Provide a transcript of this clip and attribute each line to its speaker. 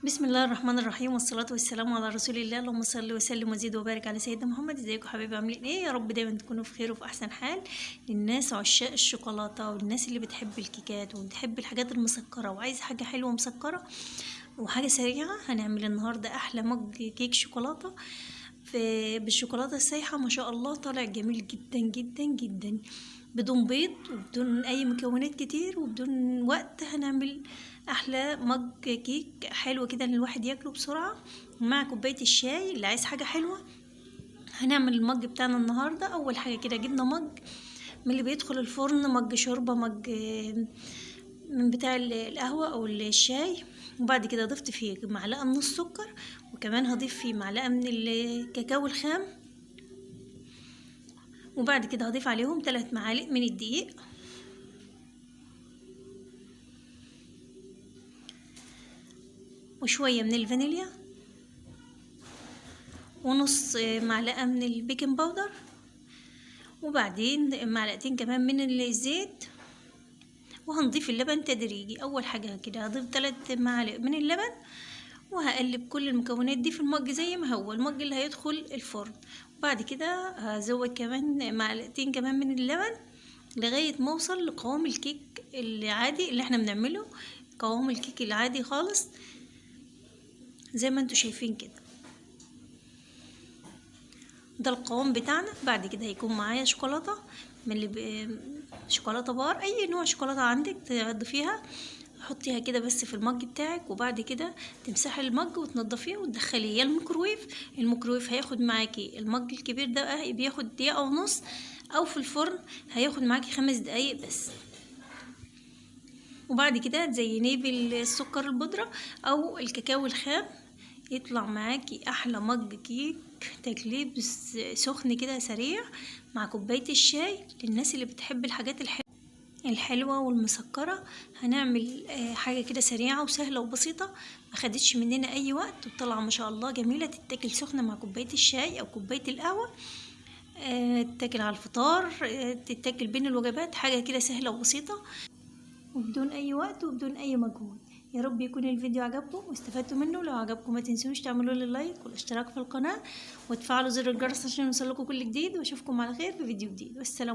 Speaker 1: بسم الله الرحمن الرحيم، والصلاة والسلام على رسول الله. اللهم صل وسلم وزيد وبارك على سيدنا محمد. ازيكم حبايبي، عاملين ايه؟ يا رب دايما تكونوا في خير وفي احسن حال. للناس عشاق الشوكولاته والناس اللي بتحب الكيكات وبتحب الحاجات المسكره وعايز حاجه حلوه مسكره وحاجه سريعه، هنعمل النهارده احلى مج كيك شوكولاته بالشوكولاته السايحه. ما شاء الله طالع جميل جدا جدا جدا، بدون بيض وبدون اي مكونات كتير وبدون وقت. هنعمل احلى مج كيك حلو كده ان الواحد ياكله بسرعه مع كوبايه الشاي. اللي عايز حاجه حلوه هنعمل المج بتاعنا النهارده. اول حاجه كده جبنا مج من اللي بيدخل الفرن، مج شوربه، مج من بتاع القهوه او الشاي. وبعد كده ضفت فيه معلقه من السكر، وكمان هضيف فيه معلقه من الكاكاو الخام، وبعد كده هضيف عليهم 3 معالق من الدقيق، وشوية من الفانيليا، ونص معلقة من البيكنج باودر، وبعدين معلقتين كمان من الزيت، وهنضيف اللبن تدريجي. اول حاجة كده هضيف 3 معالق من اللبن، وهقلب كل المكونات دي في المج زي ما هو المج اللي هيدخل الفرن. وبعد كده هزود كمان معلقتين كمان من اللبن لغاية ما اوصل لقوام الكيك العادي اللي احنا بنعمله، قوام الكيك العادي خالص زي ما انتوا شايفين كده. ده القوام بتاعنا. بعد كده هيكون معايا شوكولاته من اللي شوكولاته بار، اي نوع شوكولاته عندك تضيفيها، حطيها كده بس في المج بتاعك، وبعد كده تمسحي المج وتنضفيه وتدخليه يا الميكرويف هياخد معاكي المج الكبير ده بياخد دقيقه ونص، او في الفرن هياخد معاكي 5 دقايق بس. وبعد كده تزينيه بالسكر البودرة او الكاكاو الخام، يطلع معاكي احلى مج كيك تاكليه سخن كده سريع مع كوبايه الشاي. للناس اللي بتحب الحاجات الحلوه والمسكره هنعمل حاجه كده سريعه وسهله وبسيطه، ما خدتش مننا اي وقت، وطلع ما شاء الله جميله. تتاكل سخنه مع كوبايه الشاي او كوبايه القهوه، تتاكل على الفطار، تتاكل بين الوجبات. حاجه كده سهله وبسيطه وبدون اي وقت وبدون اي مجهود. يا رب يكون الفيديو عجبكم واستفدتوا منه. لو عجبكم ما تنسوش تعملوا لي لايك والاشتراك في القناة وتفعلوا زر الجرس عشان يوصلكم كل جديد، واشوفكم على خير في فيديو جديد، والسلام.